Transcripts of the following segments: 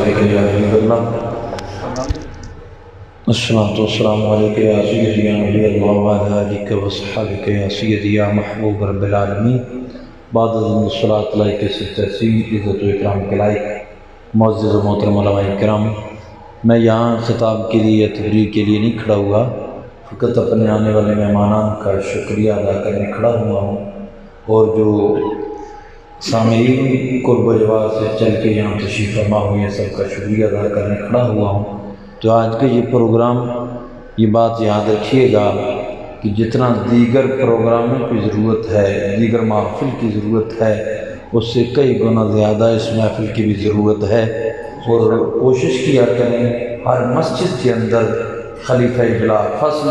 علیک یا حبیب اللہ، الصلاۃ والسلام علیک یا سیدی یا نبی اللہ وعلی آلک وصحبک یا سیدی یا محبوب رب العالمین۔ بعد از الصلاۃ علیک ستسی عزت و اکرام کے لائق معزز و محترم علماء کرام، میں یہاں خطاب کے لیے یا تقریر کے لیے نہیں کھڑا ہوا، فقط اپنے آنے والے مہمانان کا شکریہ ادا کرنے کھڑا ہوا ہوں، اور جو سامعین قرب و جوار سے چل کے یہاں تشریف فرما ہوئے ہیں سب کا شکریہ ادا کرنے کھڑا ہوا ہوں۔ تو آج کا یہ پروگرام، یہ بات یاد رکھیے گا کہ جتنا دیگر پروگراموں کی ضرورت ہے، دیگر محفل کی ضرورت ہے، اس سے کئی گنا زیادہ اس محفل کی بھی ضرورت ہے، اور کوشش کیا کریں ہر مسجد کے اندر خلیفہ بلا فصل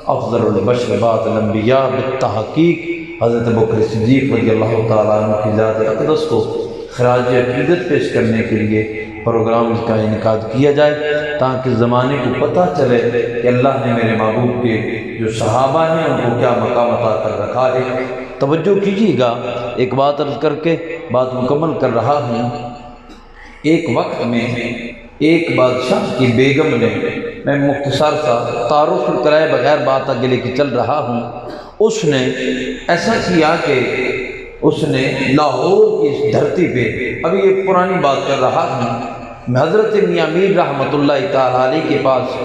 افضل البشر بعد الانبیاء بالتحقیق حضرت ابوبکر صدیق رضی اللہ تعالیٰ عنہ کی ذات اقدس کو خراج عقیدت پیش کرنے کے لیے پروگرام کا انعقاد کیا جائے، تاکہ زمانے کو پتہ چلے کہ اللہ نے میرے محبوب کے جو صحابہ ہیں ان کو کیا مقام عطا کر رکھا ہے۔ توجہ کیجیے گا، ایک بات عرض کر کے بات مکمل کر رہا ہوں۔ ایک وقت میں ایک بادشاہ کی بیگم نے، میں مختصر سا تعارف کرائے بغیر بات آگے لے کے چل رہا ہوں، اس نے ایسا کیا کہ اس نے لاہور کی اس دھرتی پہ، ابھی یہ پرانی بات کر رہا ہوں، میں حضرت میاں میر رحمۃ اللہ تعالیٰ علیہ کے پاس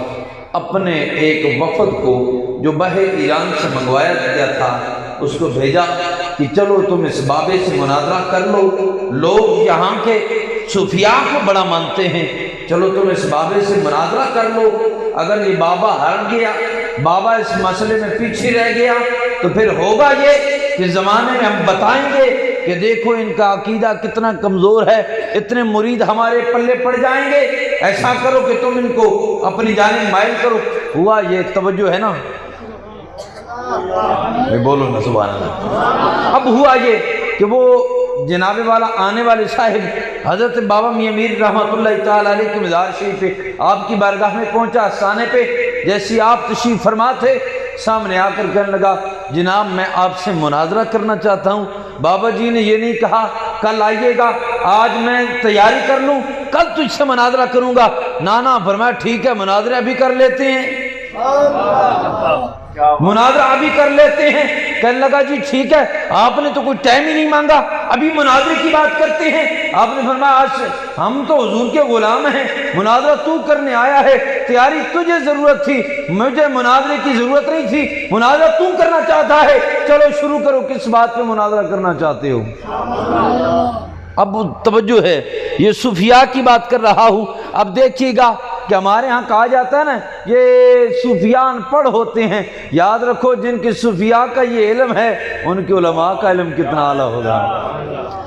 اپنے ایک وفد کو جو بحر ایران سے منگوایا گیا تھا اس کو بھیجا کہ چلو تم اس بابے سے مناظرہ کر لو، لوگ یہاں کے صوفیاء کو بڑا مانتے ہیں، چلو تم اس بابے سے مناظرہ کر لو، اگر یہ بابا ہار گیا، بابا اس مسئلے میں پیچھے رہ گیا، تو پھر ہوگا یہ کہ زمانے میں ہم بتائیں گے کہ دیکھو ان کا عقیدہ کتنا کمزور ہے، اتنے مرید ہمارے پلے پڑ جائیں گے، ایسا کرو کہ تم ان کو اپنی جانب مائل کرو۔ ہوا یہ، توجہ ہے نا، بولو نا سبحان اللہ۔ اب ہوا یہ کہ وہ جناب والا آنے والے صاحب حضرت بابا میاں میر رحمۃ اللہ تعالیٰ علیہ کے مزار شریف پہ آپ کی بارگاہ میں پہنچا، آستانے پہ جیسی آپ تشریف فرما تھے، سامنے آ کر کہنے لگا جناب میں آپ سے مناظرہ کرنا چاہتا ہوں، بابا جی نے یہ نہیں کہا کل آئیے گا، آج میں تیاری کر لوں، کل تجھ سے مناظرہ کروں گا، نانا فرمایا ٹھیک ہے مناظرہ بھی کر لیتے ہیں، مناظرہ ابھی کر لیتے ہیں۔ کہنے لگا جی ٹھیک ہے، آپ نے تو کوئی ٹائم ہی نہیں مانگا، ابھی مناظرے کی بات کرتے ہیں۔ آپ نے فرمایا آج ہم تو حضور کے غلام ہیں، مناظرہ تو کرنے آیا ہے، تیاری تجھے ضرورت تھی، مجھے مناظرے کی ضرورت نہیں تھی، مناظرہ تو کرنا چاہتا ہے، چلو شروع کرو، کس بات پہ مناظرہ کرنا چاہتے ہو؟ اب توجہ ہے، یہ صوفیاء کی بات کر رہا ہوں۔ اب دیکھیے گا کہ ہمارے ہاں کہا جاتا ہے نا یہ صوفیاء ان پڑھ ہوتے ہیں، یاد رکھو جن کے صوفیاء کا یہ علم ہے ان کے علماء کا علم کتنا اعلیٰ ہوگا۔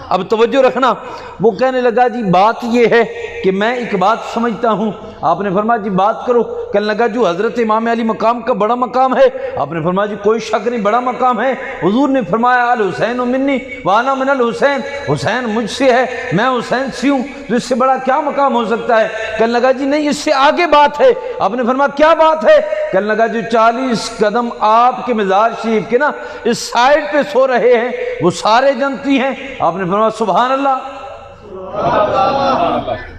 اب توجہ رکھنا، وہ کہنے لگا جی بات یہ ہے کہ میں ایک بات سمجھتا ہوں۔ آپ نے فرمایا جی بات کرو۔ کہنے لگا جو حضرت امام علی مقام کا بڑا مقام ہے۔ آپ نے فرمایا جی کوئی شک نہیں بڑا مقام ہے، حضور نے فرمایا الحسین منی وانا من الحسین، حسین مجھ سے ہے میں حسین سے ہوں، تو اس سے بڑا کیا مقام ہو سکتا ہے؟ کہنے لگا جی نہیں اس سے آگے بات ہے۔ آپ نے فرمایا کیا بات ہے؟ کہنے لگا جو 40 قدم آپ کے مزار شریف کے نا اس سائڈ پہ سو رہے ہیں وہ سارے جنتی ہیں۔ آپ نے فرمایا سبحان اللہ۔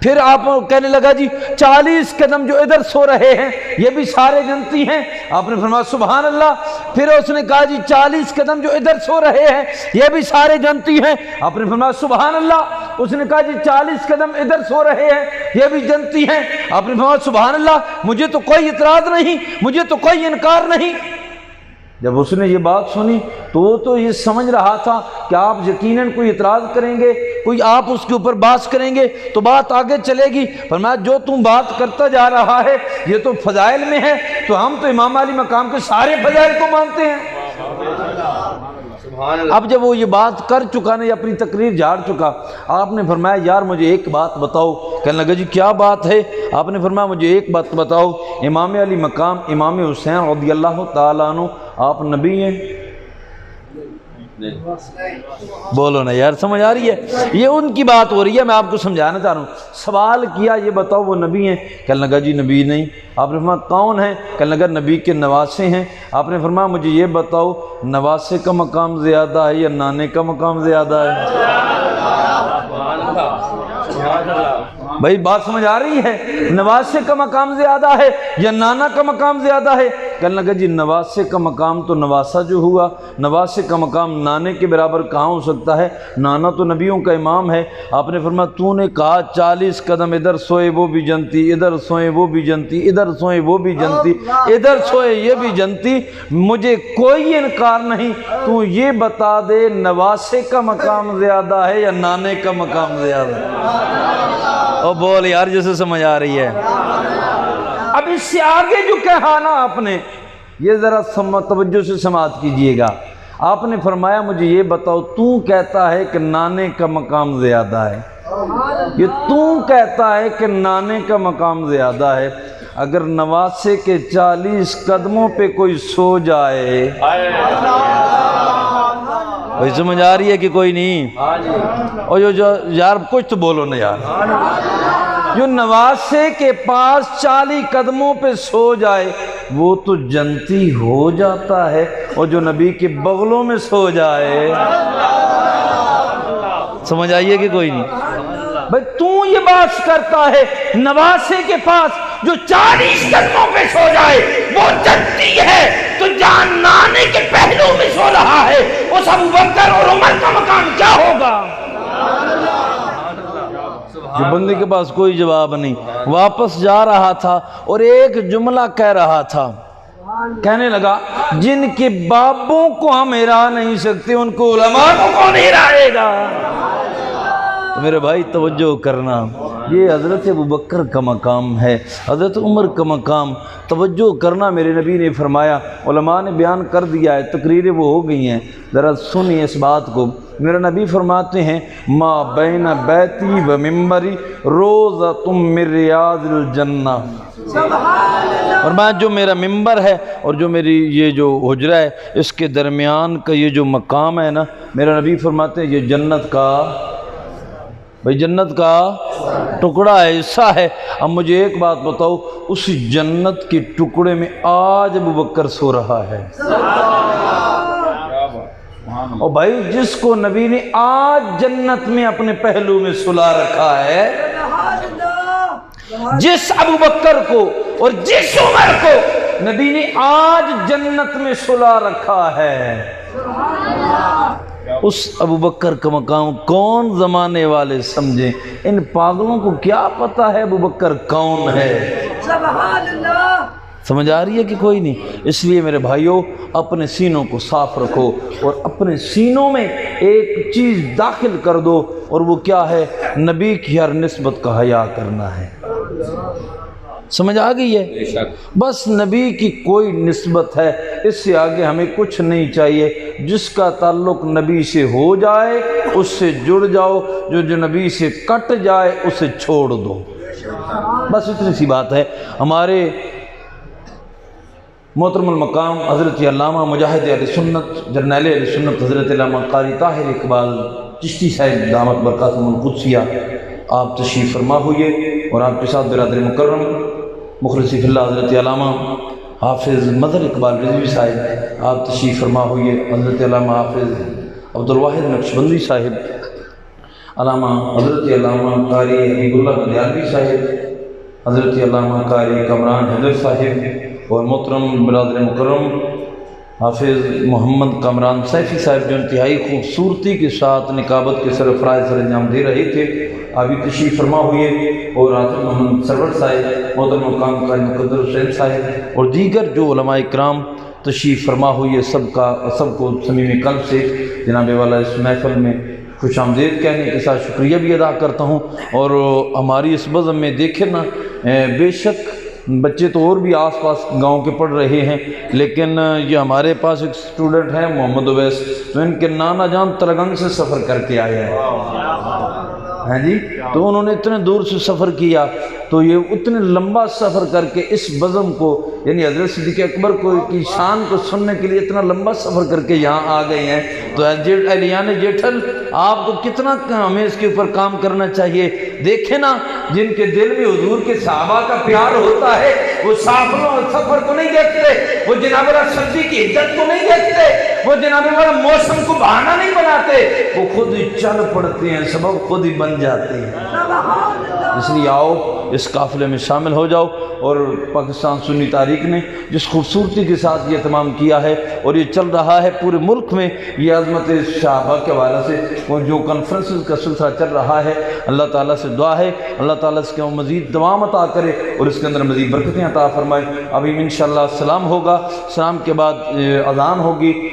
پھر آپ کہنے لگا جی 40 قدم جو ادھر سو رہے ہیں یہ بھی سارے جنتی ہیں۔ آپ نے فرمایا سبحان اللہ۔ پھر اس نے کہا جی 40 قدم جو ادھر سو رہے ہیں یہ بھی سارے جنتی ہیں۔ آپ نے فرمایا سبحان اللہ۔ اس نے کہا جی 40 قدم ادھر سو رہے ہیں یہ بھی جنتی ہیں۔ آپ نے فرمایا سبحان اللہ، مجھے تو کوئی اعتراض نہیں، مجھے تو کوئی انکار نہیں۔ جب اس نے یہ بات سنی تو وہ تو یہ سمجھ رہا تھا کہ آپ یقیناً کوئی اعتراض کریں گے، کوئی آپ اس کے اوپر بحث کریں گے تو بات آگے چلے گی۔ فرمایا جو تم بات کرتا جا رہا ہے یہ تو فضائل میں ہے، تو ہم تو امام علی مقام کے سارے فضائل کو مانتے ہیں۔ اب جب وہ یہ بات کر چکا نا، اپنی تقریر جھاڑ چکا، آپ نے فرمایا یار مجھے ایک بات بتاؤ۔ کہنے لگا جی کیا بات ہے؟ آپ نے فرمایا مجھے ایک بات بتاؤ، امام علی مقام امام حسین رضی اللہ تعالیٰ عنہ آپ نبی ہیں؟ بولو نا یار، سمجھ آ رہی ہے؟ یہ ان کی بات ہو رہی ہے، میں آپ کو سمجھانا چاہ رہا ہوں۔ سوال کیا یہ بتاؤ وہ نبی ہیں؟ کہنے لگا جی نبی نہیں۔ آپ نے فرمایا کون ہیں؟ کہنے لگا نبی کے نواسے ہیں۔ آپ نے فرمایا مجھے یہ بتاؤ نواسے کا مقام زیادہ ہے یا نانے کا مقام زیادہ ہے؟ بھائی بات سمجھ آ رہی ہے؟ نواسے کا مقام زیادہ ہے یا نانا کا مقام زیادہ ہے؟ کہنے لگا جی نواسے کا مقام تو نواسا جو ہوا، نواسے کا مقام نانے کے برابر کہاں ہو سکتا ہے؟ نانا تو نبیوں کا امام ہے۔ آپ نے فرمایا تو نے کہا 40 قدم ادھر سوئے وہ بھی جنتی، ادھر سوئے وہ بھی جنتی، ادھر سوئے وہ بھی جنتی، ادھر سوئے یہ بھی جنتی، مجھے کوئی انکار نہیں، تو یہ بتا دے نواسے کا مقام زیادہ ہے یا نانے کا مقام زیادہ ہے؟ او بول یار جسے سمجھ آ رہی ہے۔ اب اس سے آگے جو کہا نا آپ نے، یہ ذرا توجہ سے سماعت کیجئے گا۔ آپ نے فرمایا مجھے یہ بتاؤ، تو کہتا ہے کہ نانے کا مقام زیادہ ہے، یہ تو کہتا ہے کہ نانے کا مقام زیادہ ہے، اگر نواسے کے 40 قدموں پہ کوئی سو جائے، کوئی سمجھ آ رہی ہے کہ کوئی نہیں؟ اور جو یار کچھ تو بولو نا یار، جو نواسے کے پاس 40 قدموں پہ سو جائے وہ تو جنتی ہو جاتا ہے، اور جو نبی کے بغلوں میں سو جائے، سمجھ آئیے کہ کوئی نہیں؟ بھئی تو یہ بات کرتا ہے نواسے کے پاس جو 40 قدموں پہ سو جائے وہ جنتی ہے، تو جان نانے کے پہلو میں سو رہا ہے، اس ابو بکر اور عمر کا مقام کیا ہوگا؟ جو بندے کے پاس کوئی جواب نہیں، واپس جا رہا تھا اور ایک جملہ کہہ رہا تھا، کہنے لگا جن کے بابوں کو ہم ہرا نہیں سکتے ان کو علماء کو کون ہرائے گا؟ تو میرے بھائی توجہ کرنا، یہ حضرت ابوبکر کا مقام ہے، حضرت عمر کا مقام، توجہ کرنا۔ میرے نبی نے فرمایا، علماء نے بیان کر دیا ہے، تقریریں وہ ہو گئی ہیں، ذرا سنیے اس بات کو۔ میرے نبی فرماتے ہیں ما بین بیتی و ممبری روضۃ من ریاض الجنہ، فرمایا جو میرا ممبر ہے اور جو میری یہ جو حجرہ ہے اس کے درمیان کا یہ جو مقام ہے نا، میرا نبی فرماتے ہیں یہ جنت کا، بھئی جنت کا ٹکڑا ہے، حصہ ہے۔ اب مجھے ایک بات بتاؤ، اس جنت کے ٹکڑے میں آج ابوبکر سو رہا ہے، اور بھائی جس کو نبی نے آج جنت میں اپنے پہلو میں سلا رکھا ہے، جس ابوبکر کو اور جس عمر کو نبی نے آج جنت میں سلا رکھا ہے، اس ابوبکر کا مقام کون زمانے والے سمجھیں؟ ان پاگلوں کو کیا پتا ہے ابوبکر کون ہے؟ سبحان اللہ! سمجھ آ رہی ہے کہ کوئی نہیں؟ اس لیے میرے بھائیوں اپنے سینوں کو صاف رکھو اور اپنے سینوں میں ایک چیز داخل کر دو، اور وہ کیا ہے؟ نبی کی ہر نسبت کا حیا کرنا ہے۔ سمجھ آ گئی ہے؟ بس نبی کی کوئی نسبت ہے، اس سے آگے ہمیں کچھ نہیں چاہیے۔ جس کا تعلق نبی سے ہو جائے اس سے جڑ جاؤ، جو نبی سے کٹ جائے اسے چھوڑ دو، بس اتنی سی بات ہے۔ ہمارے محترم المقام حضرت علامہ مجاہد اہل سنت، جرنیل اہل سنت حضرت علامہ قاری طاہر اقبال چشتی صاحب دامت برکاتہم القدسیہ، آپ تشریف فرما ہوئے، اور آپ کے ساتھ برادر مکرم مخلص فی اللہ حضرت علامہ حافظ مظہر اقبال رضوی صاحب، آپ تشریف فرما ہوئے، حضرت علامہ حافظ عبدالواحد نقشبندی صاحب، علامہ حضرت علامہ قاری حبیب اللہ بندیالوی صاحب، حضرت علامہ قاری کامران حیدر صاحب، اور محترم برادر مکرم حافظ محمد کامران سیفی صاحب، جو انتہائی خوبصورتی کے ساتھ نقابت کے سرفراز سر انجام دے رہے تھے، ابھی تشریف فرما ہوئے، اور حافظ محمد سرور صاحب، محترم مقام قاری مقدر حسین صاحب، اور دیگر جو علماء اکرام تشریف فرما ہوئے، سب کو صمیم قلب سے جناب والا اس محفل میں خوش آمدید کہنے کے ساتھ شکریہ بھی ادا کرتا ہوں۔ اور ہماری اس بزم میں دیکھیں نا، بے شک بچے تو اور بھی آس پاس گاؤں کے پڑھ رہے ہیں، لیکن یہ ہمارے پاس ایک اسٹوڈنٹ ہے محمد اویس، تو ان کے نانا جان تلگنگ سے سفر کر کے آئے ہیں جی، تو انہوں نے اتنے دور سے سفر کیا، تو یہ اتنے لمبا سفر کر کے اس بزم کو، یعنی حضرت صدیق اکبر کی شان کو سننے کے لیے اتنا لمبا سفر کر کے یہاں آ گئے ہیں۔ تو اہلیان جیٹھل، آپ کو کتنا ہمیں اس کے اوپر کام کرنا چاہیے۔ دیکھیں نا، جن کے دل میں حضور کے صحابہ کا پیار ہوتا ہے، وہ سفر کو نہیں دیکھتے، وہ جناب سردی کی عدت کو نہیں دیکھتے، وہ جناب موسم کو بہانہ نہیں بناتے، وہ خود ہی چل پڑتے ہیں، سبب خود ہی بن جاتے ہیں۔ اس لیے آؤ اس قافلے میں شامل ہو جاؤ۔ اور پاکستان سنی تاریخ نے جس خوبصورتی کے ساتھ یہ اہتمام کیا ہے اور یہ چل رہا ہے پورے ملک میں، یہ عظمت صحابہ کے حوالے سے اور جو کانفرنسز کا سلسلہ چل رہا ہے، اللہ تعالیٰ سے دعا ہے اللہ تعالیٰ اس کے مزید دوام عطا کرے اور اس کے اندر مزید برکتیں عطا فرمائے۔ ابھی انشاءاللہ سلام ہوگا، سلام کے بعد اذان ہوگی۔